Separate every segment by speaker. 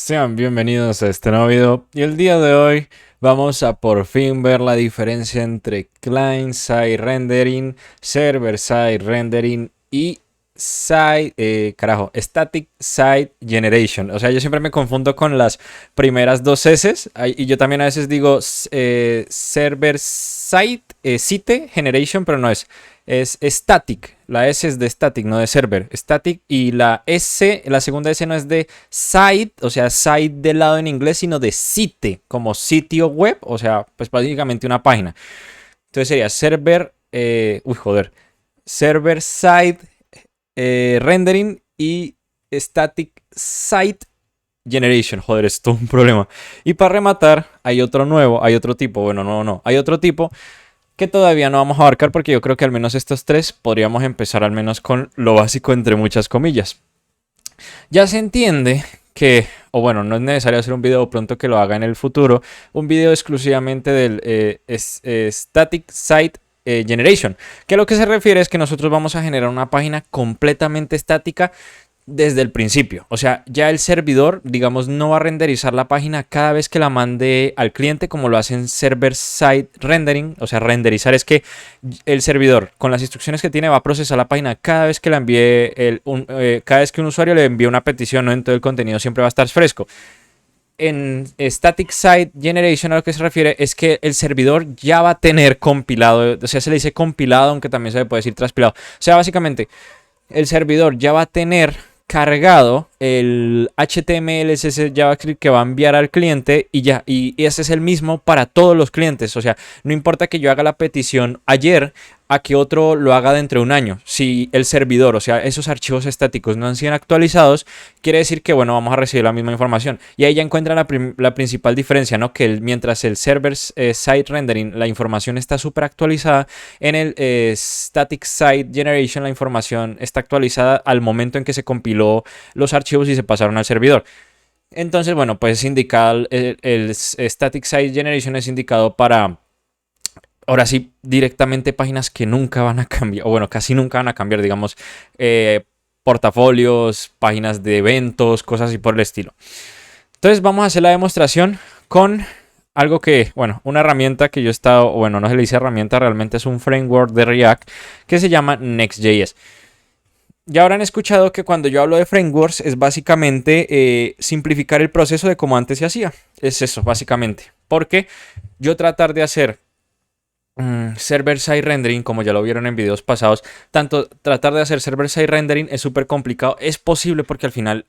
Speaker 1: Sean bienvenidos a este nuevo video y el día de hoy vamos a por fin ver la diferencia entre client-side rendering, server-side rendering y static side generation. O sea, yo siempre me confundo con las primeras dos S y yo también a veces digo server-side site generation, pero no es static. La S es de static, no de server. Static, y la S, la segunda S no es de site, o sea, site del lado en inglés, sino de site, como sitio web, o sea, pues básicamente una página. Entonces sería server side rendering y static site generation. Joder, es todo un problema. Y para rematar, hay otro nuevo, hay otro tipo, bueno, no, hay otro tipo que todavía no vamos a abarcar porque yo creo que al menos estos tres podríamos empezar al menos con lo básico entre muchas comillas. Ya se entiende que, o bueno, no es necesario hacer un video pronto que lo haga en el futuro, un video exclusivamente del Static Site Generation, que a lo que se refiere es que nosotros vamos a generar una página completamente estática desde el principio. O sea, ya el servidor, digamos, no va a renderizar la página cada vez que la mande al cliente como lo hace en server-side rendering. O sea, renderizar es que el servidor, con las instrucciones que tiene, va a procesar la página cada vez que la envíe, cada vez que un usuario le envíe una petición, ¿no? En todo el contenido siempre va a estar fresco. En Static Site Generation a lo que se refiere es que el servidor ya va a tener compilado, o sea, se le dice compilado, aunque también se le puede decir transpilado. O sea, básicamente, el servidor ya va a tener cargado el HTML, CSS, JavaScript que va a enviar al cliente y ya, y ese es el mismo para todos los clientes. O sea, no importa que yo haga la petición ayer a que otro lo haga dentro de un año. Si el servidor, o sea, esos archivos estáticos no han sido actualizados, quiere decir que, bueno, vamos a recibir la misma información. Y ahí ya encuentran la principal diferencia, ¿no? Que mientras el server side rendering, la información está súper actualizada, en el static site generation la información está actualizada al momento en que se compiló los archivos y se pasaron al servidor. Entonces, bueno, pues el static site generation es indicado para, ahora sí, directamente páginas que nunca van a cambiar, o bueno, casi nunca van a cambiar, digamos, portafolios, páginas de eventos, cosas así por el estilo. Entonces vamos a hacer la demostración con algo que, bueno, una herramienta que yo he estado, bueno, no se le dice herramienta, realmente es un framework de React que se llama Next.js. Ya habrán escuchado que cuando yo hablo de frameworks es básicamente simplificar el proceso de como antes se hacía. Es eso, básicamente. Porque yo tratar de hacer server-side rendering, como ya lo vieron en videos pasados, tratar de hacer server-side rendering es súper complicado. Es posible porque al final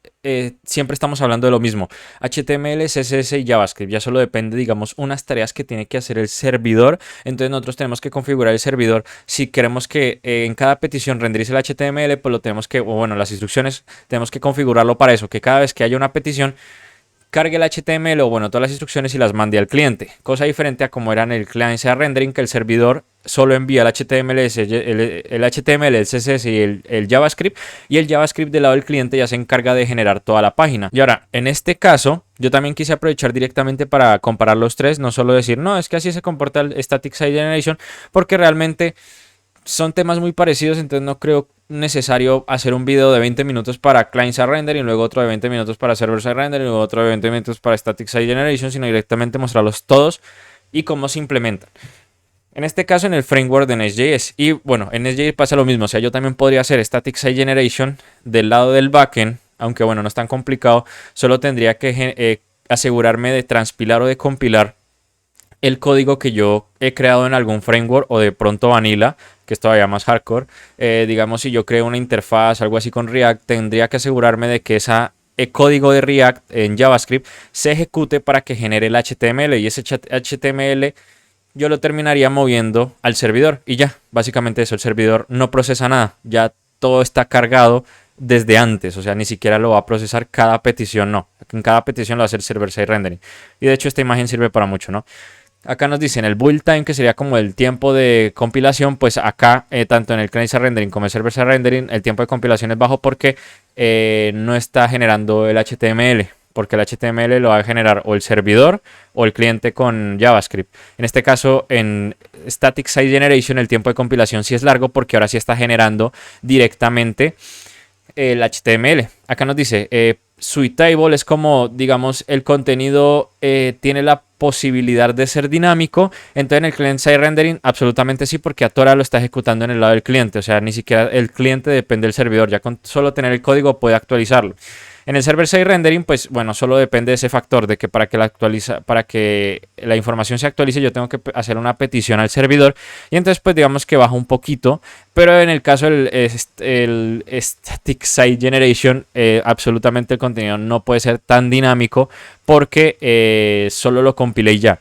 Speaker 1: siempre estamos hablando de lo mismo. HTML, CSS y JavaScript. Ya solo depende, digamos, unas tareas que tiene que hacer el servidor. Entonces nosotros tenemos que configurar el servidor. Si queremos que en cada petición renderice el HTML, pues lo tenemos que, o bueno, las instrucciones tenemos que configurarlo para eso, que cada vez que haya una petición cargue el HTML o bueno, todas las instrucciones y las mande al cliente. Cosa diferente a como era en el client-side rendering, que el servidor solo envía el HTML, el CSS y el JavaScript, y el JavaScript del lado del cliente ya se encarga de generar toda la página. Y ahora, en este caso, yo también quise aprovechar directamente para comparar los tres, no solo decir, no, es que así se comporta el Static Site Generation, porque realmente son temas muy parecidos, entonces no creo necesario hacer un video de 20 minutos para client-side rendering, luego otro de 20 minutos para server-side rendering, luego otro de 20 minutos para static site generation, sino directamente mostrarlos todos y cómo se implementan. En este caso en el framework de Next.js. Y bueno, en Next.js pasa lo mismo, o sea, yo también podría hacer static site generation del lado del backend, aunque bueno, no es tan complicado, solo tendría que asegurarme de transpilar o de compilar el código que yo he creado en algún framework o de pronto vanilla, que es todavía más hardcore. Digamos, si yo creo una interfaz, algo así con React, tendría que asegurarme de que ese código de React en JavaScript se ejecute para que genere el HTML, y ese HTML yo lo terminaría moviendo al servidor y ya, básicamente eso, el servidor no procesa nada, ya todo está cargado desde antes, o sea, ni siquiera lo va a procesar cada petición, no, en cada petición lo va a hacer server-side rendering, y de hecho esta imagen sirve para mucho, ¿no? Acá nos dicen el build time, que sería como el tiempo de compilación. Pues acá, tanto en el client-side rendering como en el server-side rendering, el tiempo de compilación es bajo porque no está generando el HTML. Porque el HTML lo va a generar o el servidor o el cliente con JavaScript. En este caso, en Static Site Generation, el tiempo de compilación sí es largo porque ahora sí está generando directamente el HTML. Acá nos dice suitable, es como, digamos, el contenido tiene la posibilidad de ser dinámico. Entonces en el client-side rendering absolutamente sí, porque a toda hora lo está ejecutando en el lado del cliente. O sea, ni siquiera el cliente depende del servidor. Ya con solo tener el código puede actualizarlo. En el server-side rendering, pues bueno, solo depende de ese factor, de que para que la información se actualice yo tengo que hacer una petición al servidor, y entonces pues digamos que baja un poquito. Pero en el caso del el Static Site Generation, absolutamente el contenido no puede ser tan dinámico porque solo lo compilé y ya.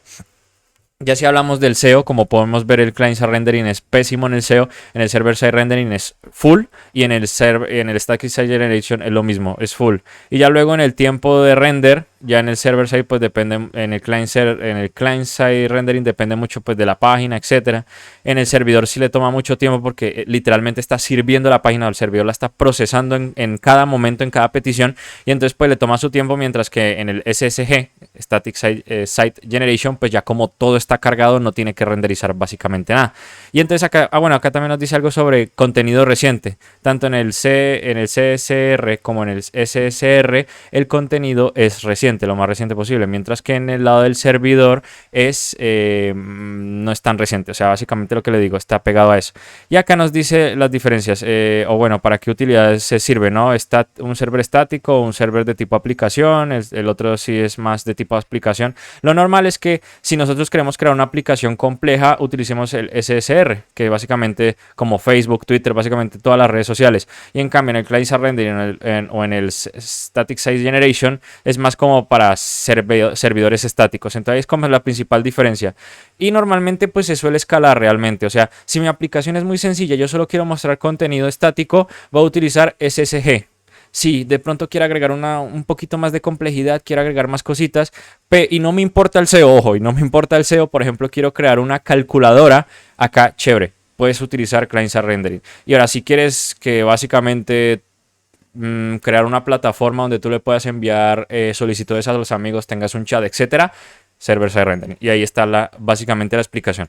Speaker 1: Ya si hablamos del SEO, como podemos ver, el client-side rendering es pésimo en el SEO, en el server-side rendering es full, y en el static site generation es lo mismo, es full. Y ya luego en el tiempo de render, ya en el server-side pues depende, en el client-side rendering depende mucho pues de la página, etcétera. En el servidor sí le toma mucho tiempo porque literalmente está sirviendo la página, o el servidor la está procesando en cada momento, en cada petición, y entonces pues le toma su tiempo, mientras que en el SSG, Static Site Generation, pues ya como todo está cargado no tiene que renderizar básicamente nada. Y entonces acá, bueno, acá también nos dice algo sobre contenido reciente. Tanto en el CSR como en el SSR el contenido es reciente, lo más reciente posible, mientras que en el lado del servidor no es tan reciente. O sea, básicamente lo que le digo está pegado a eso. Y acá nos dice las diferencias, o bueno, para qué utilidades se sirve, ¿no? Un server estático, un server de tipo aplicación, el otro sí es más de tipo aplicación. Lo normal es que si nosotros queremos crear una aplicación compleja, utilicemos el SSR, que básicamente como Facebook, Twitter, básicamente todas las redes sociales. Y en cambio en el client-side rendering o en el Static Site Generation es más como para servidores estáticos. Entonces es como la principal diferencia. Y normalmente pues se suele escalar realmente. O sea, si mi aplicación es muy sencilla, yo solo quiero mostrar contenido estático, voy a utilizar SSG. Si de pronto quiero agregar un poquito más de complejidad, quiero agregar más cositas, y no me importa el SEO, ojo, y no me importa el SEO, por ejemplo, quiero crear una calculadora, acá, chévere, puedes utilizar client-side rendering. Y ahora, si quieres que básicamente crear una plataforma donde tú le puedas enviar solicitudes a los amigos, tengas un chat, etcétera, server-side rendering. Y ahí está básicamente la explicación.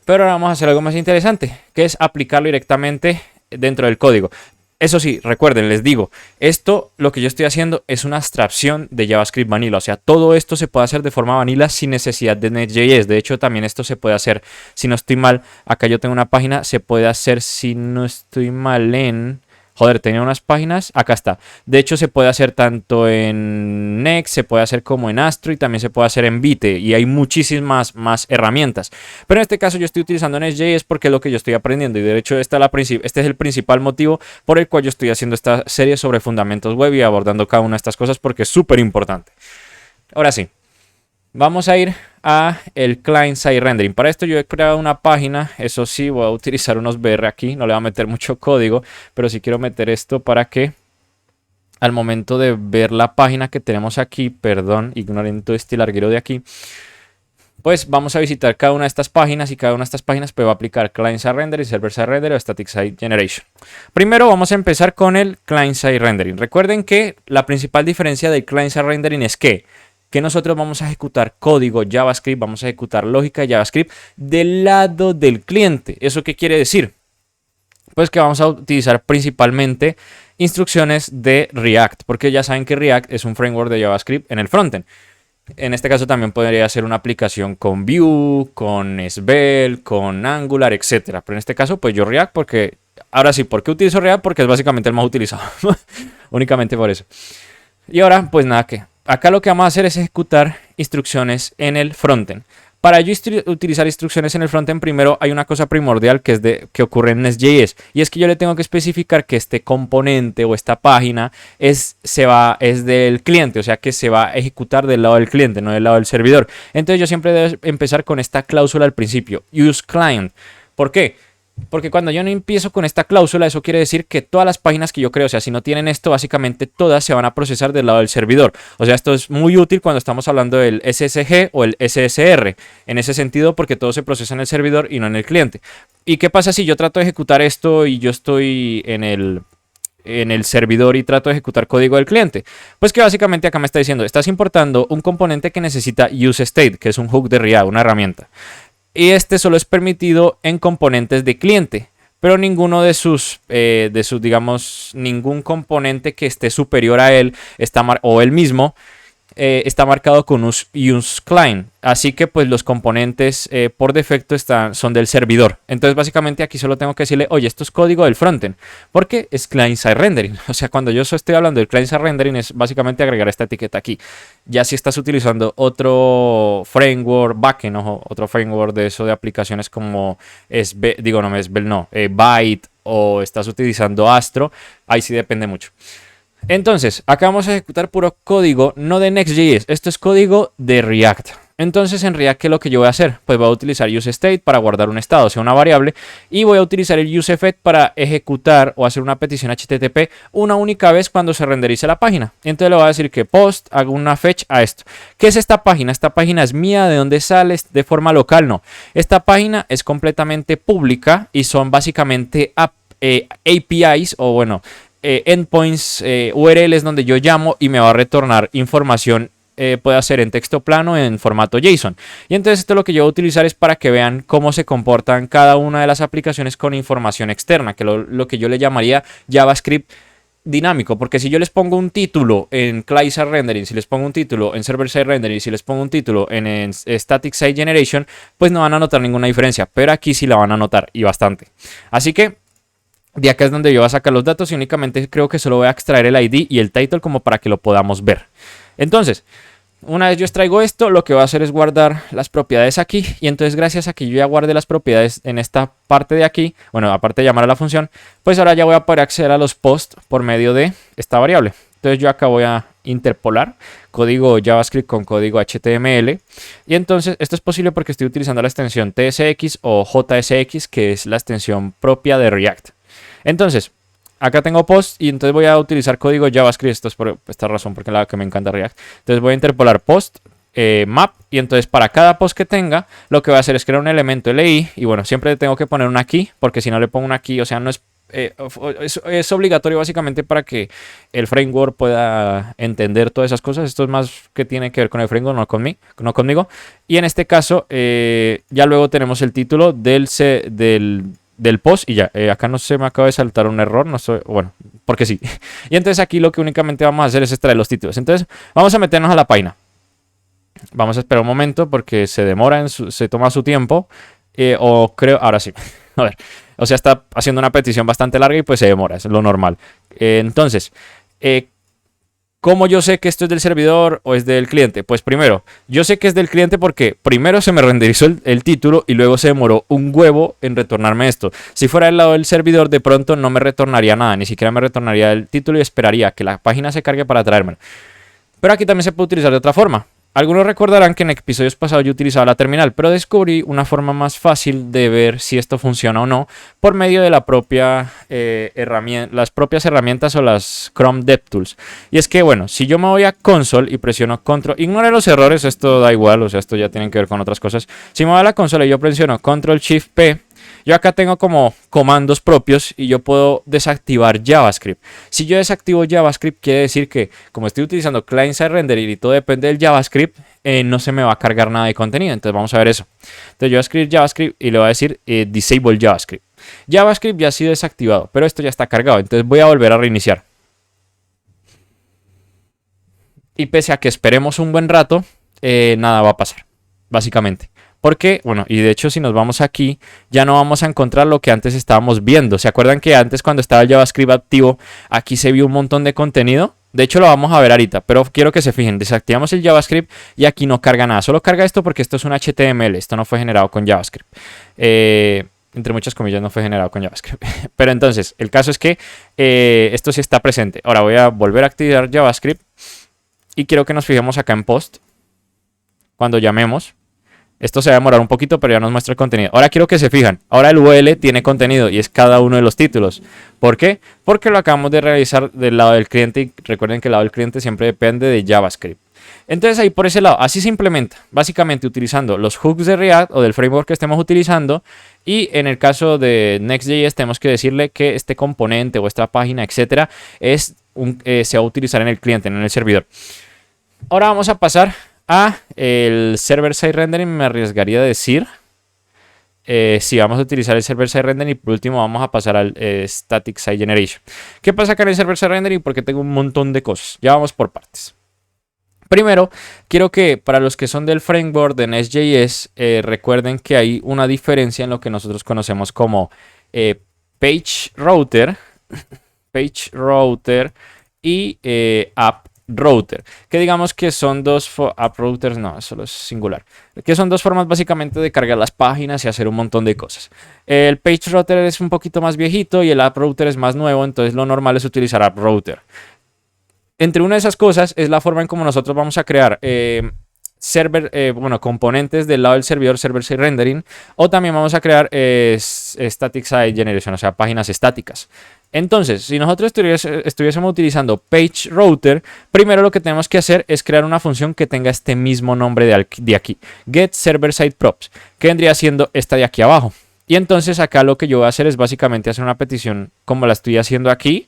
Speaker 1: Pero ahora vamos a hacer algo más interesante, que es aplicarlo directamente dentro del código. Eso sí, recuerden, les digo, esto lo que yo estoy haciendo es una abstracción de JavaScript Vanilla. O sea, todo esto se puede hacer de forma vanilla sin necesidad de Next.js. De hecho, también esto se puede hacer, si no estoy mal, acá yo tengo una página, se puede hacer, si no estoy mal, joder, tenía unas páginas, acá está. De hecho, se puede hacer tanto en Next, se puede hacer como en Astro, y también se puede hacer en Vite, y hay muchísimas más herramientas. Pero en este caso yo estoy utilizando Next.js porque es lo que yo estoy aprendiendo, y de hecho este es el principal motivo por el cual yo estoy haciendo esta serie sobre fundamentos web y abordando cada una de estas cosas porque es súper importante. Ahora sí. Vamos a ir a el client-side rendering. Para esto yo he creado una página. Eso sí, voy a utilizar unos BR aquí. No le voy a meter mucho código, pero sí quiero meter esto para que al momento de ver la página que tenemos aquí, perdón, ignoren todo este larguero de aquí, pues vamos a visitar cada una de estas páginas, y cada una de estas páginas pues va a aplicar client-side rendering, server-side rendering o static site generation. Primero vamos a empezar con el client-side rendering. Recuerden que la principal diferencia del client-side rendering es que nosotros vamos a ejecutar código JavaScript, vamos a ejecutar lógica JavaScript del lado del cliente. ¿Eso qué quiere decir? Pues que vamos a utilizar principalmente instrucciones de React, porque ya saben que React es un framework de JavaScript en el frontend. En este caso también podría ser una aplicación con Vue, con Svelte, con Angular, etcétera. Pero en este caso, pues yo React porque... Ahora sí, ¿por qué utilizo React? Porque es básicamente el más utilizado. Únicamente por eso. Y ahora, pues nada que... Acá lo que vamos a hacer es ejecutar instrucciones en el frontend. Para yo utilizar instrucciones en el frontend, primero hay una cosa primordial que ocurre en Next.js, y es que yo le tengo que especificar que este componente o esta página es del cliente, o sea que se va a ejecutar del lado del cliente, no del lado del servidor. Entonces yo siempre debo empezar con esta cláusula al principio, use client. ¿Por qué? Porque cuando yo no empiezo con esta cláusula, eso quiere decir que todas las páginas que yo creo, o sea, si no tienen esto, básicamente todas se van a procesar del lado del servidor. O sea, esto es muy útil cuando estamos hablando del SSG o el SSR, en ese sentido, porque todo se procesa en el servidor y no en el cliente. ¿Y qué pasa si yo trato de ejecutar esto y yo estoy en el servidor y trato de ejecutar código del cliente? Pues que básicamente acá me está diciendo, estás importando un componente que necesita useState, que es un hook de React, una herramienta. Y este solo es permitido en componentes de cliente. pero ninguno digamos, ningún componente que esté superior a él o él mismo está marcado con use client. Así que pues los componentes por defecto son del servidor. Entonces básicamente aquí solo tengo que decirle, oye, esto es código del frontend, porque es client-side rendering. O sea, cuando yo estoy hablando del client-side rendering es básicamente agregar esta etiqueta aquí. Ya si estás utilizando otro framework backend, ojo, otro framework de eso de aplicaciones como Byte, o estás utilizando Astro, ahí sí depende mucho. Entonces, acá vamos a ejecutar puro código, no de Next.js, esto es código de React. Entonces, en React, ¿qué es lo que yo voy a hacer? Pues voy a utilizar useState para guardar un estado, o sea, una variable, y voy a utilizar el useEffect para ejecutar o hacer una petición HTTP una única vez cuando se renderice la página. Entonces le voy a decir que post, hago una fetch a esto. ¿Qué es esta página? Esta página es mía, ¿de dónde sale? De forma local, no. Esta página es completamente pública y son básicamente APIs o bueno, endpoints, URLs donde yo llamo y me va a retornar información, puede ser en texto plano en formato JSON. Y entonces esto lo que yo voy a utilizar es para que vean cómo se comportan cada una de las aplicaciones con información externa, que lo que yo le llamaría JavaScript dinámico, porque si yo les pongo un título en client-side rendering, si les pongo un título en server-side rendering, si les pongo un título en static site generation, pues no van a notar ninguna diferencia, pero aquí sí la van a notar y bastante. Así que de acá es donde yo voy a sacar los datos y únicamente creo que solo voy a extraer el ID y el title como para que lo podamos ver. Entonces, una vez yo extraigo esto, lo que voy a hacer es guardar las propiedades aquí. Y entonces gracias a que yo ya guardé las propiedades en esta parte de aquí, bueno, aparte de llamar a la función, pues ahora ya voy a poder acceder a los posts por medio de esta variable. Entonces yo acá voy a interpolar código JavaScript con código HTML. Y entonces esto es posible porque estoy utilizando la extensión TSX o JSX, que es la extensión propia de React. Entonces, acá tengo post y entonces voy a utilizar código JavaScript. Esto es por esta razón, porque es la que me encanta React. Entonces voy a interpolar post, map, y entonces para cada post que tenga, lo que voy a hacer es crear un elemento LI. Y bueno, siempre tengo que poner una key, porque si no le pongo una key, o sea, no es, es obligatorio básicamente para que el framework pueda entender todas esas cosas. Esto es más que tiene que ver con el framework, no conmigo. Y en este caso, ya luego tenemos el título del post y ya, acá no se me acaba de saltar un error, no soy, bueno, porque sí. Y entonces aquí lo que únicamente vamos a hacer es extraer los títulos. Entonces vamos a meternos a la página. Vamos a esperar un momento porque se demora, se toma su tiempo. O creo, ahora sí. A ver, o sea, está haciendo una petición bastante larga y pues se demora, es lo normal. Entonces, ¿cómo yo sé que esto es del servidor o es del cliente? Pues primero, yo sé que es del cliente porque primero se me renderizó el título y luego se demoró un huevo en retornarme esto. Si fuera del lado del servidor, de pronto no me retornaría nada, ni siquiera me retornaría el título y esperaría que la página se cargue para traérmelo. Pero aquí también se puede utilizar de otra forma. Algunos recordarán que en episodios pasados yo utilizaba la terminal, pero descubrí una forma más fácil de ver si esto funciona o no por medio de la propia las propias herramientas o las Chrome DevTools. Y es que, bueno, si yo me voy a console y presiono control, ignore los errores, esto da igual, o sea, esto ya tiene que ver con otras cosas. Si me voy a la consola y yo presiono control shift P, yo acá tengo como comandos propios y yo puedo desactivar JavaScript. Si yo desactivo JavaScript, quiere decir que como estoy utilizando client-side rendering y todo depende del JavaScript, no se me va a cargar nada de contenido. Entonces vamos a ver eso. Entonces yo voy a escribir JavaScript y le voy a decir disable JavaScript. JavaScript ya ha sido desactivado, pero esto ya está cargado. Entonces voy a volver a reiniciar. Y pese a que esperemos un buen rato, nada va a pasar, básicamente. Porque, bueno, y de hecho si nos vamos aquí, ya no vamos a encontrar lo que antes estábamos viendo. ¿Se acuerdan que antes cuando estaba el JavaScript activo, aquí se vio un montón de contenido? De hecho lo vamos a ver ahorita, pero quiero que se fijen, desactivamos el JavaScript y aquí no carga nada. Solo carga esto porque esto es un HTML, esto no fue generado con JavaScript. Entre muchas comillas no fue generado con JavaScript. Pero entonces, el caso es que esto sí está presente. Ahora voy a volver a activar JavaScript y quiero que nos fijemos acá en post. Cuando llamemos. Esto se va a demorar un poquito, pero ya nos muestra el contenido. Ahora quiero que se fijan. Ahora el UL tiene contenido y es cada uno de los títulos. ¿Por qué? Porque lo acabamos de realizar del lado del cliente y recuerden que el lado del cliente siempre depende de JavaScript. Entonces ahí por ese lado, así se implementa. Básicamente utilizando los hooks de React o del framework que estemos utilizando. Y en el caso de Next.js tenemos que decirle que este componente o esta página, etcétera, se va a utilizar en el cliente, no en el servidor. Ahora vamos a pasar el server-side rendering, me arriesgaría a decir. si vamos a utilizar el server-side rendering, y por último vamos a pasar al static site generation. ¿Qué pasa acá en el server-side rendering? Porque tengo un montón de cosas. Ya vamos por partes. Primero, quiero que para los que son del framework de Nest.js, recuerden que hay una diferencia en lo que nosotros conocemos como page router y app router, que digamos que son dos app routers, no, solo es singular, que son dos formas básicamente de cargar las páginas y hacer un montón de cosas. El page router es un poquito más viejito y el app router es más nuevo, entonces lo normal es utilizar app router. Entre una de esas cosas es la forma en cómo nosotros vamos a crear componentes del lado del servidor server-side rendering, o también vamos a crear static site generation, o sea, páginas estáticas. Entonces, si nosotros estuviésemos utilizando page router, primero lo que tenemos que hacer es crear una función que tenga este mismo nombre de aquí, get server side props, que vendría siendo esta de aquí abajo. Y entonces acá lo que yo voy a hacer es básicamente hacer una petición como la estoy haciendo aquí.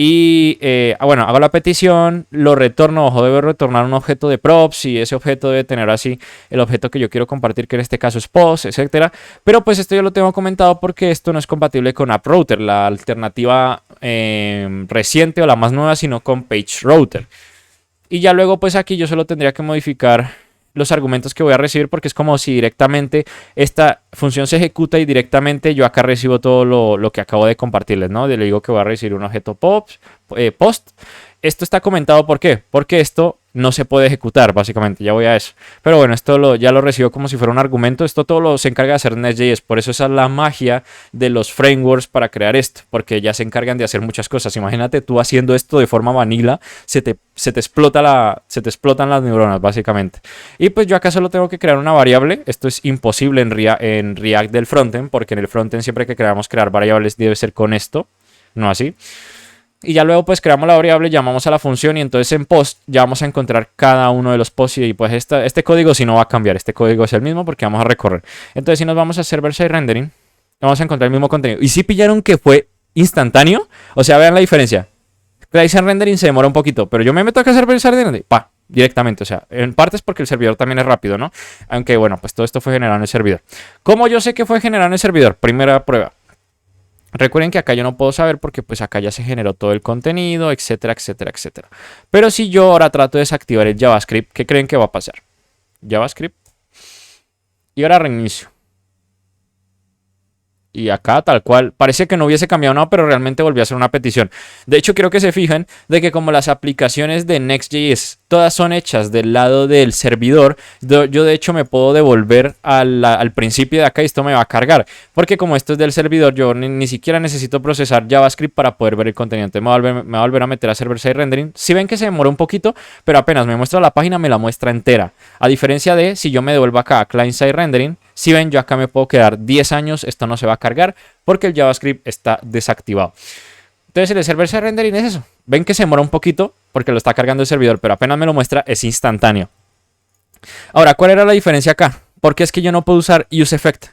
Speaker 1: Y bueno, hago la petición, lo retorno, ojo, debo retornar un objeto de props y ese objeto debe tener así el objeto que yo quiero compartir, que en este caso es post, etcétera. Pero pues esto yo lo tengo comentado porque esto no es compatible con app router, la alternativa reciente o la más nueva, sino con page router. Y ya luego pues aquí yo solo tendría que modificar los argumentos que voy a recibir, porque es como si directamente esta función se ejecuta y directamente yo acá recibo todo lo que acabo de compartirles, ¿no? Le digo que voy a recibir un objeto post. Esto está comentado, ¿por qué? Porque esto no se puede ejecutar, básicamente, ya voy a eso. Pero bueno, esto ya lo recibo como si fuera un argumento. Esto todo se encarga de hacer Nest.js, por eso esa es la magia de los frameworks para crear esto, porque ya se encargan de hacer muchas cosas. Imagínate tú haciendo esto de forma vanilla, se te explotan las neuronas, básicamente. Y pues yo acá solo tengo que crear una variable. Esto es imposible en React del frontend, porque en el frontend siempre que queramos crear variables debe ser con esto, no así. Y ya luego pues creamos la variable, llamamos a la función y entonces en post ya vamos a encontrar cada uno de los posts y pues este código sí no va a cambiar, este código es el mismo porque vamos a recorrer. Entonces si nos vamos a server-side rendering, vamos a encontrar el mismo contenido. Y si pillaron que fue instantáneo, o sea, vean la diferencia. Client-side rendering se demora un poquito, pero yo me meto acá a server-side rendering, directamente, o sea, en parte es porque el servidor también es rápido, ¿no? Aunque bueno, pues todo esto fue generado en el servidor. ¿Cómo yo sé que fue generado en el servidor? Primera prueba. Recuerden que acá yo no puedo saber porque pues acá ya se generó todo el contenido, etcétera, etcétera, etcétera. Pero si yo ahora trato de desactivar el JavaScript, ¿qué creen que va a pasar? JavaScript. Y ahora reinicio. Y acá tal cual, parece que no hubiese cambiado nada, pero realmente volvió a hacer una petición. De hecho, quiero que se fijen de que como las aplicaciones de Next.js todas son hechas del lado del servidor, yo de hecho me puedo devolver al principio de acá y esto me va a cargar. Porque como esto es del servidor, yo ni siquiera necesito procesar JavaScript para poder ver el contenido. Entonces me va a volver a meter a server-side rendering. Si ven que se demora un poquito, pero apenas me muestra la página, me la muestra entera. A diferencia de si yo me devuelvo acá a client-side rendering, si ven, yo acá me puedo quedar 10 años, esto no se va a cargar porque el JavaScript está desactivado. Entonces el server-side rendering es eso. Ven que se demora un poquito porque lo está cargando el servidor, pero apenas me lo muestra es instantáneo. Ahora, ¿cuál era la diferencia acá? Porque es que yo no puedo usar useEffect.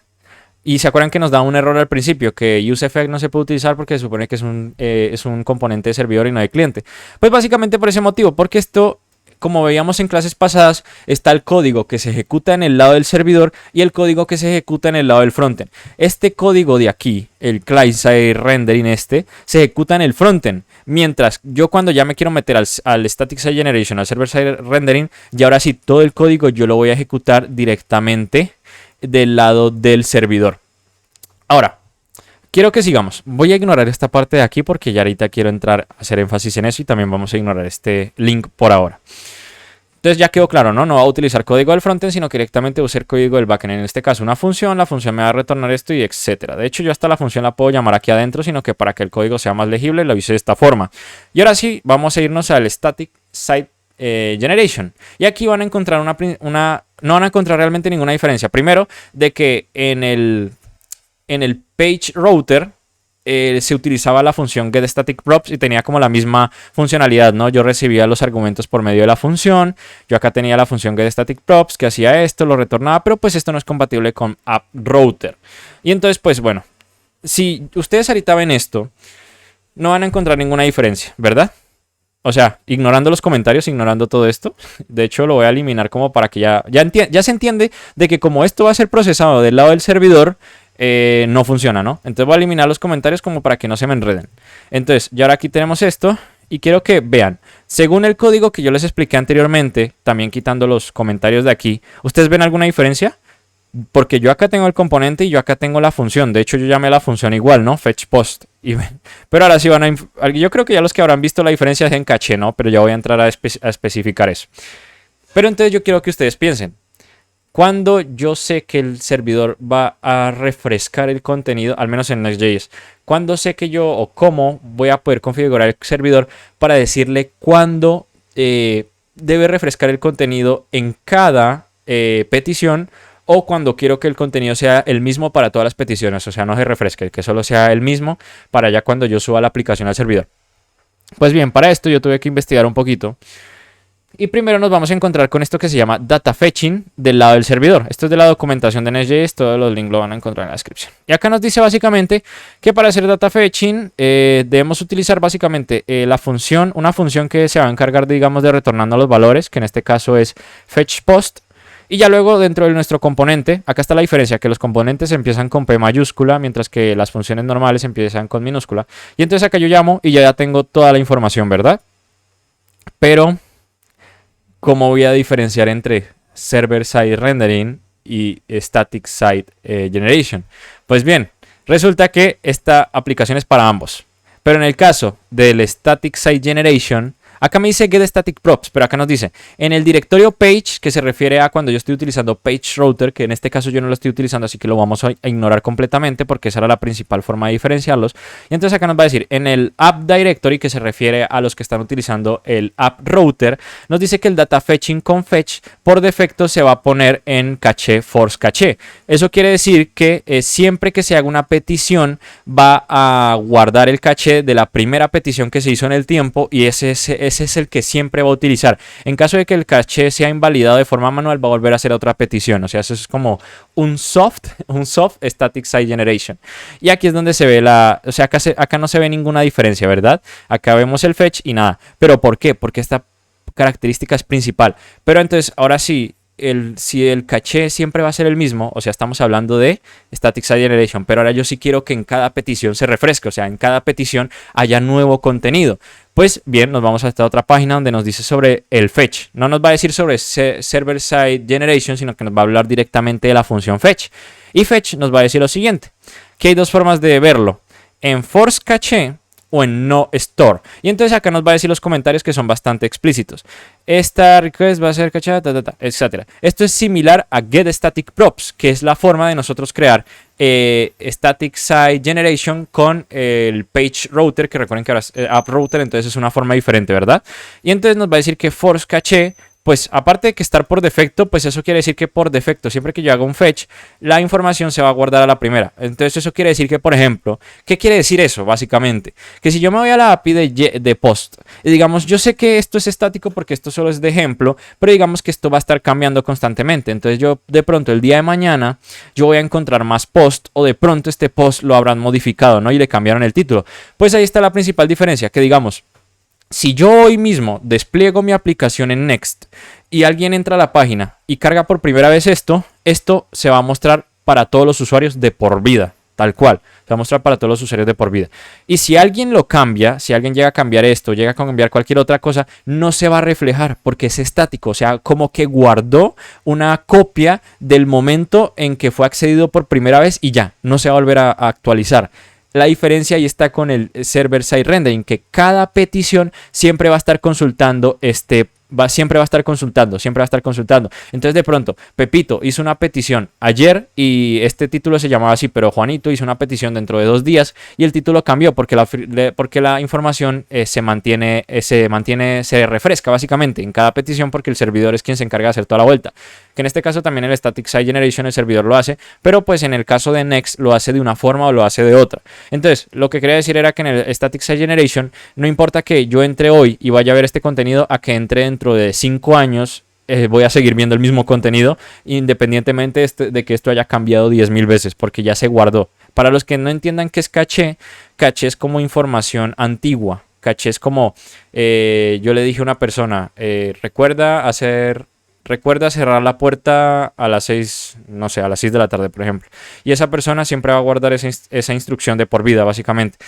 Speaker 1: Y se acuerdan que nos da un error al principio, que useEffect no se puede utilizar porque se supone que es un componente de servidor y no de cliente. Pues básicamente por ese motivo, porque esto, como veíamos en clases pasadas, está el código que se ejecuta en el lado del servidor y el código que se ejecuta en el lado del frontend. Este código de aquí, el client-side rendering se ejecuta en el frontend. Mientras yo cuando ya me quiero meter al static site generation, al server-side rendering, y ahora sí todo el código yo lo voy a ejecutar directamente del lado del servidor. Ahora, quiero que sigamos. Voy a ignorar esta parte de aquí porque ya ahorita quiero entrar a hacer énfasis en eso y también vamos a ignorar este link por ahora. Entonces ya quedó claro, ¿no? No va a utilizar código del frontend, sino que directamente usar código del backend. En este caso una función, la función me va a retornar esto y etcétera. De hecho yo hasta la función la puedo llamar aquí adentro, sino que para que el código sea más legible lo hice de esta forma. Y ahora sí, vamos a irnos al static site generation. Y aquí van a encontrar no van a encontrar realmente ninguna diferencia. Primero, de que en el page router se utilizaba la función getStaticProps y tenía como la misma funcionalidad, ¿no? Yo recibía los argumentos por medio de la función. Yo acá tenía la función getStaticProps que hacía esto, lo retornaba, pero pues esto no es compatible con AppRouter. Y entonces, pues bueno, si ustedes ahorita ven esto, no van a encontrar ninguna diferencia, ¿verdad? O sea, ignorando los comentarios, ignorando todo esto. De hecho, lo voy a eliminar como para que ya se entiende de que como esto va a ser procesado del lado del servidor, no funciona, ¿no? Entonces voy a eliminar los comentarios como para que no se me enreden. Entonces, ya ahora aquí tenemos esto. Y quiero que vean, según el código que yo les expliqué anteriormente, también quitando los comentarios de aquí, ¿ustedes ven alguna diferencia? Porque yo acá tengo el componente y yo acá tengo la función. De hecho, yo llamé la función igual, ¿no? Fetch post. Pero ahora sí van a... Yo creo que ya los que habrán visto la diferencia es en caché, ¿no? Pero ya voy a entrar a especificar eso. Pero entonces yo quiero que ustedes piensen. Cuando yo sé que el servidor va a refrescar el contenido, al menos en Next.js, cuando sé que yo o cómo voy a poder configurar el servidor para decirle cuándo debe refrescar el contenido en cada petición, o cuando quiero que el contenido sea el mismo para todas las peticiones, o sea, no se refresque, que solo sea el mismo para ya cuando yo suba la aplicación al servidor. Pues bien, para esto yo tuve que investigar un poquito. Y primero nos vamos a encontrar con esto que se llama data fetching del lado del servidor. Esto es de la documentación de Next.js, todos los links lo van a encontrar en la descripción. Y acá nos dice básicamente que para hacer data fetching debemos utilizar básicamente una función que se va a encargar, digamos, de retornando los valores, que en este caso es fetch post. Y ya luego dentro de nuestro componente, acá está la diferencia, que los componentes empiezan con P mayúscula, mientras que las funciones normales empiezan con minúscula. Y entonces acá yo llamo y ya tengo toda la información, ¿verdad? Pero ¿cómo voy a diferenciar entre server-side rendering y static-side generation? Pues bien, resulta que esta aplicación es para ambos. Pero en el caso del static-side generation, acá me dice get static props, pero acá nos dice en el directorio page, que se refiere a cuando yo estoy utilizando page router, que en este caso yo no lo estoy utilizando, así que lo vamos a ignorar completamente porque esa era la principal forma de diferenciarlos. Y entonces acá nos va a decir en el app directory, que se refiere a los que están utilizando el app router, nos dice que el data fetching con fetch por defecto se va a poner en caché force caché. Eso quiere decir que siempre que se haga una petición va a guardar el caché de la primera petición que se hizo en el tiempo, y ese es el que siempre va a utilizar. En caso de que el caché sea invalidado de forma manual, va a volver a hacer otra petición. O sea, eso es como un soft static site generation. Y aquí es donde se ve o sea, acá no se ve ninguna diferencia, ¿verdad? Acá vemos el fetch y nada. ¿Pero por qué? Porque esta característica es principal. Pero entonces, ahora sí, si el caché siempre va a ser el mismo, o sea, estamos hablando de static site generation, pero ahora yo sí quiero que en cada petición se refresque, o sea, en cada petición haya nuevo contenido. Pues bien, nos vamos a esta otra página donde nos dice sobre el fetch. No nos va a decir sobre server-side generation, sino que nos va a hablar directamente de la función fetch. Y fetch nos va a decir lo siguiente, que hay dos formas de verlo: en force caché o en no store. Y entonces acá nos va a decir los comentarios que son bastante explícitos. Esta request va a ser cachada, etc. Esto es similar a get static props, que es la forma de nosotros crear static site generation con el page router, que recuerden que ahora es app router, entonces es una forma diferente, ¿verdad? Y entonces nos va a decir que force caché, pues aparte de que estar por defecto, pues eso quiere decir que por defecto, siempre que yo haga un fetch, la información se va a guardar a la primera. Entonces eso quiere decir que, por ejemplo, ¿qué quiere decir eso? Básicamente, que si yo me voy a la API de post, y digamos, yo sé que esto es estático porque esto solo es de ejemplo, pero digamos que esto va a estar cambiando constantemente. Entonces yo de pronto el día de mañana, yo voy a encontrar más post, o de pronto este post lo habrán modificado, ¿no? Y le cambiaron el título. Pues ahí está la principal diferencia, que digamos, si yo hoy mismo despliego mi aplicación en Next y alguien entra a la página y carga por primera vez esto se va a mostrar para todos los usuarios de por vida, tal cual. Se va a mostrar para todos los usuarios de por vida. Y si alguien lo cambia, si alguien llega a cambiar esto, llega a cambiar cualquier otra cosa, no se va a reflejar porque es estático. O sea, como que guardó una copia del momento en que fue accedido por primera vez y ya, no se va a volver a actualizar. La diferencia ahí está con el server-side rendering, que cada petición siempre va a estar consultando siempre va a estar consultando. Entonces de pronto Pepito hizo una petición ayer y este título se llamaba así, pero Juanito hizo una petición dentro de 2 días y el título cambió porque la información se refresca básicamente en cada petición, porque el servidor es quien se encarga de hacer toda la vuelta. Que en este caso también el static site generation el servidor lo hace, pero pues en el caso de Next lo hace de una forma o lo hace de otra. Entonces lo que quería decir era que en el static site generation no importa que yo entre hoy y vaya a ver este contenido a que entre dentro de 5 años, voy a seguir viendo el mismo contenido independientemente de que esto haya cambiado 10.000 veces, porque ya se guardó. Para los que no entiendan qué es caché, caché es como información antigua. Caché es como yo le dije a una persona, recuerda cerrar la puerta a las 6, no sé, a las 6 de la tarde, por ejemplo. Y esa persona siempre va a guardar esa instrucción de por vida, básicamente.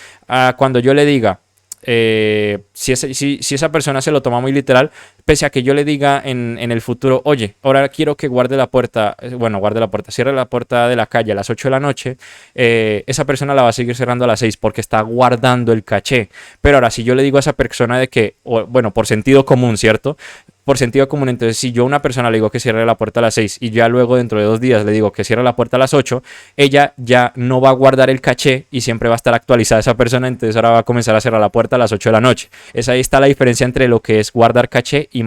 Speaker 1: Cuando yo le diga, si esa persona se lo toma muy literal, pese a que yo le diga en el futuro, oye, ahora quiero que guarde la puerta, cierre la puerta de la calle a las 8 de la noche, esa persona la va a seguir cerrando a las 6 porque está guardando el caché. Pero ahora, si yo le digo a esa persona de que, bueno, por sentido común, ¿cierto? Por sentido común, entonces si yo a una persona le digo que cierre la puerta a las 6 y ya luego dentro de 2 días le digo que cierre la puerta a las 8, ella ya no va a guardar el caché y siempre va a estar actualizada esa persona, entonces ahora va a comenzar a cerrar la puerta a las 8 de la noche. Ahí está la diferencia entre lo que es guardar caché y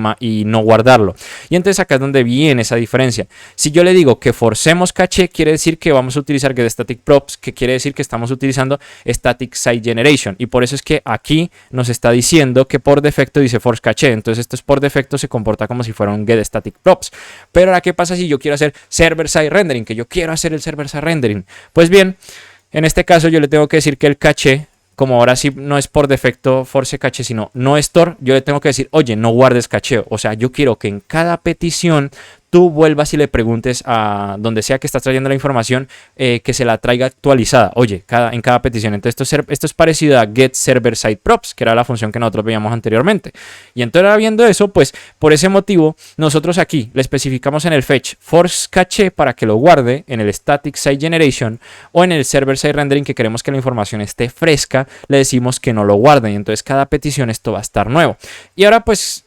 Speaker 1: no guardarlo. Y entonces acá es donde viene esa diferencia. Si yo le digo que forcemos caché, quiere decir que vamos a utilizar getStaticProps, que quiere decir que estamos utilizando Static Site Generation. Y por eso es que aquí nos está diciendo que por defecto dice force caché. Entonces esto es por defecto, se comporta como si fuera un getStaticProps. Pero ahora, ¿qué pasa si yo quiero hacer server-side rendering? Que yo quiero hacer el server-side rendering. Pues bien, en este caso yo le tengo que decir que el caché, como ahora sí no es por defecto force caché, sino no store, yo le tengo que decir, oye, no guardes caché. O sea, yo quiero que en cada petición tú vuelvas y le preguntes a donde sea que estás trayendo la información, que se la traiga actualizada. Oye, en cada petición. Entonces esto es parecido a getServerSideProps, que era la función que nosotros veíamos anteriormente. Y entonces, viendo eso, pues por ese motivo, nosotros aquí le especificamos en el fetch force caché para que lo guarde en el Static Site Generation, o en el Server-Side Rendering, que queremos que la información esté fresca, le decimos que no lo guarde. Y entonces cada petición esto va a estar nuevo. Y ahora pues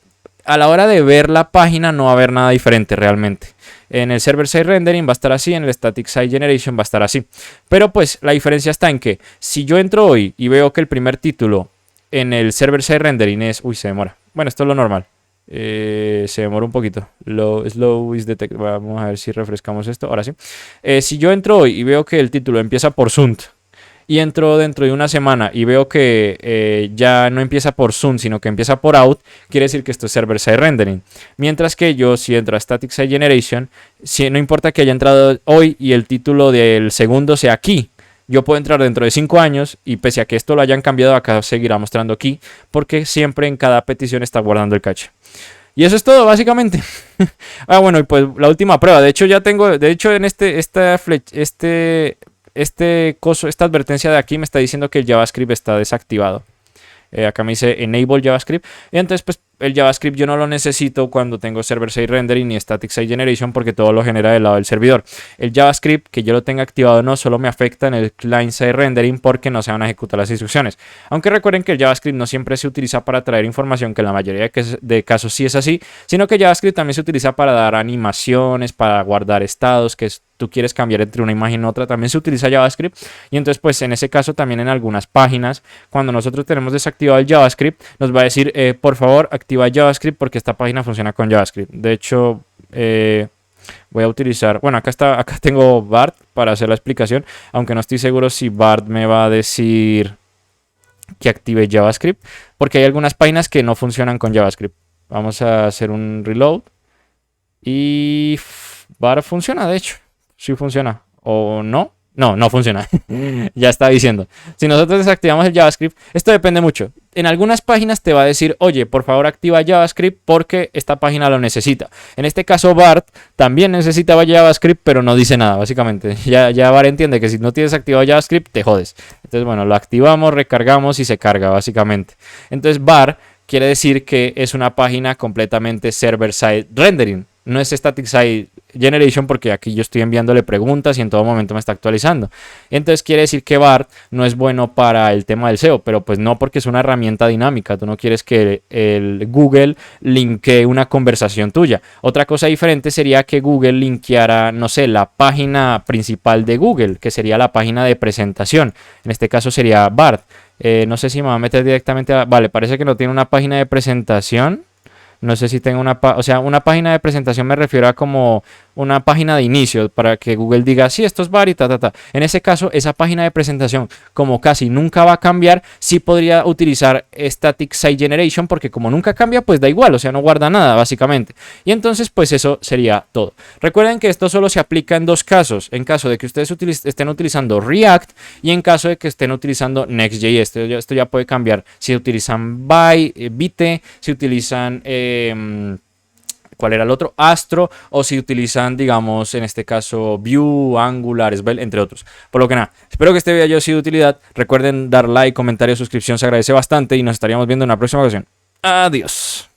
Speaker 1: a la hora de ver la página no va a haber nada diferente realmente. En el Server-Side Rendering va a estar así, en el Static Site Generation va a estar así. Pero pues la diferencia está en que si yo entro hoy y veo que el primer título en el Server-Side Rendering es... Uy, se demora. Bueno, esto es lo normal. Se demora un poquito. Slow is detect. Vamos a ver si refrescamos esto. Ahora sí. Si yo entro hoy y veo que el título empieza por Sunt, y entro dentro de una semana y veo que ya no empieza por Sun, sino que empieza por Out, quiere decir que esto es Server-Side Rendering. Mientras que yo, si entro a Static Site Generation, no importa que haya entrado hoy y el título del segundo sea Key, yo puedo entrar dentro de 5 años y pese a que esto lo hayan cambiado, acá seguirá mostrando Key, porque siempre en cada petición está guardando el caché. Y eso es todo, básicamente. Bueno, y pues la última prueba. De hecho, ya tengo, de hecho, en esta advertencia de aquí me está diciendo que el JavaScript está desactivado. Acá me dice Enable JavaScript. Y entonces pues el JavaScript yo no lo necesito cuando tengo Server-Side Rendering ni Static Site Generation, porque todo lo genera del lado del servidor. El JavaScript, que yo lo tenga activado o no, solo me afecta en el Client-Side Rendering porque no se van a ejecutar las instrucciones. Aunque recuerden que el JavaScript no siempre se utiliza para traer información, que en la mayoría de casos sí es así, sino que JavaScript también se utiliza para dar animaciones, para guardar estados, que tú quieres cambiar entre una imagen y otra, también se utiliza JavaScript. Y entonces pues en ese caso también en algunas páginas, cuando nosotros tenemos desactivado el JavaScript, nos va a decir, por favor, activa JavaScript porque esta página funciona con JavaScript. De hecho, voy a utilizar, bueno, acá tengo Bart para hacer la explicación, aunque no estoy seguro si Bart me va a decir que active JavaScript, porque hay algunas páginas que no funcionan con JavaScript. Vamos a hacer un reload y Bart funciona, de hecho. Sí funciona. ¿O no? No funciona. Ya está diciendo. Si nosotros desactivamos el JavaScript, esto depende mucho. En algunas páginas te va a decir, oye, por favor activa JavaScript porque esta página lo necesita. En este caso Bart también necesitaba JavaScript, pero no dice nada, básicamente. Ya Bart entiende que si no tienes activado JavaScript, te jodes. Entonces, bueno, lo activamos, recargamos y se carga, básicamente. Entonces, Bart quiere decir que es una página completamente server-side rendering. No es Static Site Generation, porque aquí yo estoy enviándole preguntas y en todo momento me está actualizando. Entonces quiere decir que Bart no es bueno para el tema del SEO, pero pues no, porque es una herramienta dinámica. Tú no quieres que el Google linkee una conversación tuya. Otra cosa diferente sería que Google linkeara, no sé, la página principal de Google, que sería la página de presentación. En este caso sería Bart. No sé si me va a meter directamente a... Vale, parece que no tiene una página de presentación. No sé si tengo una página de presentación, me refiero a como una página de inicio para que Google diga, sí, esto es var y ta, ta, ta. En ese caso, esa página de presentación, como casi nunca va a cambiar, sí podría utilizar Static Site Generation, porque como nunca cambia, pues da igual, o sea, no guarda nada, básicamente. Y entonces, pues eso sería todo. Recuerden que esto solo se aplica en dos casos, en caso de que ustedes estén utilizando React y en caso de que estén utilizando Next.js. Esto ya puede cambiar si utilizan Vite, si utilizan... ¿cuál era el otro? Astro, o si utilizan, digamos, en este caso, Vue, Angular, Svelte, entre otros. Por lo que nada, espero que este video haya sido de utilidad. Recuerden dar like, comentario, suscripción, se agradece bastante y nos estaríamos viendo en una próxima ocasión. Adiós.